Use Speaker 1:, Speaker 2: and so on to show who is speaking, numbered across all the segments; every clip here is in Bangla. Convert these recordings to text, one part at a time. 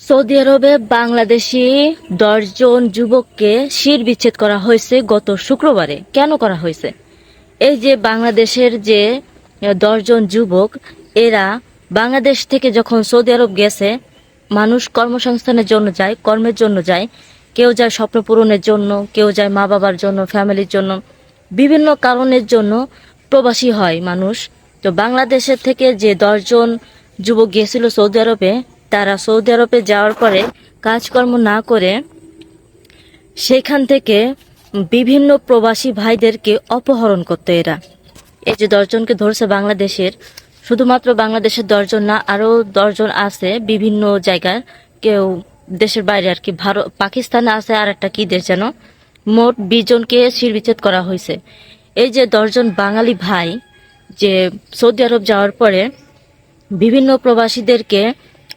Speaker 1: সৌদি আরবে বাংলাদেশি 10 জন যুবককে শিরবিচ্ছেদ করা হয়েছে গত শুক্রবারে। কেন করা হয়েছে? এই যে বাংলাদেশের যে 10 জন যুবক, এরা বাংলাদেশ থেকে যখন সৌদি আরব গেছে, মানুষ কর্মসংস্থানের জন্য যায়, কর্মের জন্য যায়, কেউ যায় স্বপ্ন পূরণের জন্য, কেউ যায় মা বাবার জন্য, ফ্যামিলির জন্য, বিভিন্ন কারণের জন্য প্রবাসী হয় মানুষ। তো বাংলাদেশের থেকে যে 10 জন যুবক গিয়েছিল সৌদি আরবে, তারা সৌদি আরবে যাওয়ার পরে কাজকর্ম না করে সেখান থেকে বিভিন্ন প্রবাসী ভাইদেরকে অপহরণ করতো এরা। এই যে 10 জনকে ধরছে বাংলাদেশের, শুধুমাত্র বাংলাদেশের 10 জন না, আরো 10 জন আছে বিভিন্ন জায়গার, কেউ দেশের বাইরে আর কি, ভারত পাকিস্তানে আছে, আর একটা কি দেশ যেন। মোট 20 জনকে শিরবিচ্ছেদ করা হয়েছে। এই যে 10 জন বাঙালি ভাই যে সৌদি আরব যাওয়ার পরে বিভিন্ন প্রবাসীদেরকে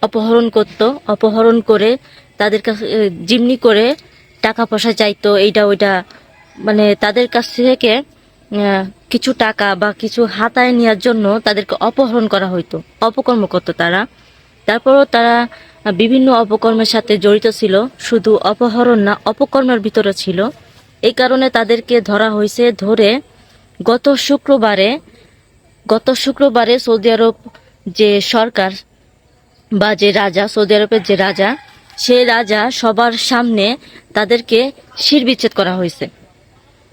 Speaker 1: অপহরণ করত, অপহরণ করে তাদের কাছে জিম্মি করে টাকা পয়সা চাইতো, এইটা ওইটা, মানে তাদের কাছ থেকে কিছু টাকা বা কিছু হাতায় নেওয়ার জন্য তাদেরকে অপহরণ করা হইতো, অপকর্ম করতো তারা। তারপরও তারা বিভিন্ন অপকর্মের সাথে জড়িত ছিল, শুধু অপহরণ না, অপকর্মের ভিতরে ছিল। এই কারণে তাদেরকে ধরা হয়েছে। ধরে গত শুক্রবারে সৌদি আরব যে সরকার বা যে রাজা, সৌদি আরবের যে রাজা, সে রাজা সবার সামনে তাদেরকে শিরবিচ্ছেদ করা হয়েছে।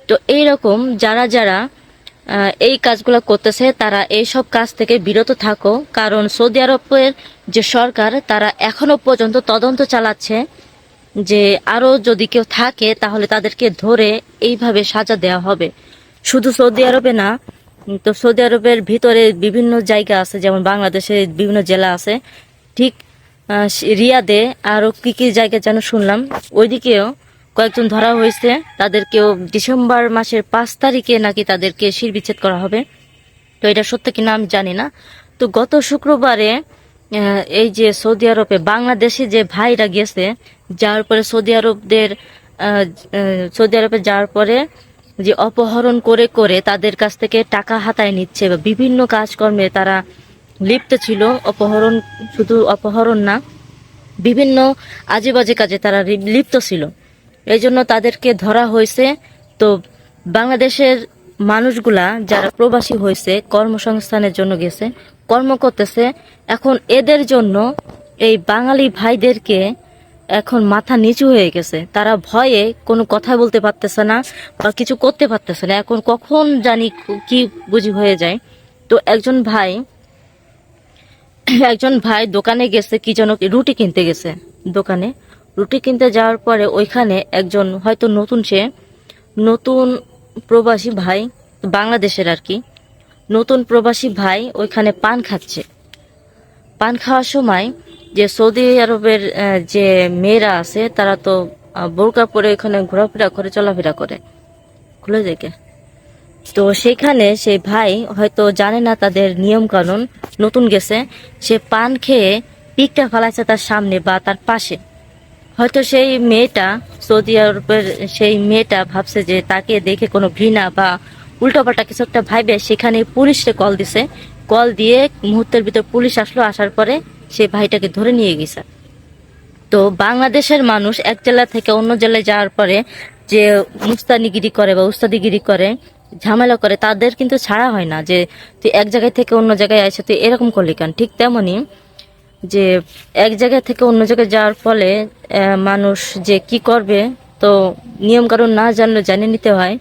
Speaker 1: তো এইরকম যারা যারা এই কাজগুলো করতেছে, তারা এইসব কাজ থেকে বিরত থাকো, কারণ সৌদি আরবের যে সরকার, তারা এখনো পর্যন্ত তদন্ত চালাচ্ছে যে আরো যদি কেউ থাকে তাহলে তাদেরকে ধরে এইভাবে সাজা দেওয়া হবে। শুধু সৌদি আরবে না, তো সৌদি আরবের ভিতরে বিভিন্ন জায়গা আছে, যেমন বাংলাদেশের বিভিন্ন জেলা আছে, ঠিক রিয়াদে আরো কি কি জায়গা যেন শুনলাম, ওইদিকেও কয়েকজন ধরা হয়েছে। তাদেরকেও ডিসেম্বর মাসের 5 তারিখে নাকি তাদেরকে শিরবিচ্ছেদ করা হবে। তো এটা সত্য কিনা আমি জানি না। তো গত শুক্রবারে এই যে সৌদি আরবে বাংলাদেশে যে ভাইরা গেছে, যাওয়ার পরে সৌদি আরবে যাওয়ার পরে যে অপহরণ করে করে তাদের কাছ থেকে টাকা হাতায় নিচ্ছে বা বিভিন্ন কাজকর্মে তারা লিপ্ত ছিল। অপহরণ, শুধু অপহরণ না, বিভিন্ন আজে বাজে কাজে তারা লিপ্ত ছিল, এই জন্য তাদেরকে ধরা হয়েছে। তো বাংলাদেশের মানুষগুলা যারা প্রবাসী হয়েছে, কর্মসংস্থানের জন্য গেছে, কর্ম করতেছে, এখন এদের জন্য এই বাঙালি ভাইদেরকে এখন মাথা নিচু হয়ে গেছে। তারা ভয়ে কোনো কথা বলতে পারতেছে না বা কিছু করতে পারতেছে না। এখন কখন জানি কি বুঝি হয়ে যায়। তো একজন ভাই দোকানে গেছে, কি যেন রুটি কিনতে গেছে। দোকানে রুটি কিনতে যাওয়ার পরে ওইখানে একজন হয়তো নতুন প্রবাসী ভাই, বাংলাদেশের আর কি, নতুন প্রবাসী ভাই ওইখানে পান খাচ্ছে। পান খাওয়ার সময় যে সৌদি আরবের যে মেয়েরা আছে, তারা তো বোরকা পরে ওইখানে ঘোরাফেরা করে, চলাফেরা করে, খুলে দেখে। তো সেখানে সেই ভাই হয়তো জানে না তাদের নিয়ম কানুন, নতুন গেছে, সে পান খেয়ে পিকটা ফেলাইছে তার সামনে বা তার পাশে। হয়তো সেই মেয়েটা, সৌদি আরবের সেই মেয়েটা ভাবছে যে তাকে দেখে কোনো ঘৃণা বা উল্টোপাল্টা কিছু একটা ভাইবে, সেখানে পুলিশে কল দিছে। কল দিয়ে মুহূর্তের ভিতর পুলিশ আসলো, আসার পরে সেই ভাইটাকে ধরে নিয়ে গেছে। তো বাংলাদেশের মানুষ এক জেলা থেকে অন্য জেলায় যাওয়ার পরে যে মুস্তানিগিরি করে বা উস্তাদিগিরি করে, ঝামেলা করে, তাদের কিন্তু ছাড়া হয় না যে তুই এক জায়গায় থেকে অন্য জায়গায় আসে, তুই এরকম করলি কেন। ঠিক তেমনি যে এক জায়গা থেকে অন্য জায়গায় যাওয়ার ফলে মানুষ যে কি করবে, তো নিয়ম কানুন না জানলে জানিয়ে নিতে হয়।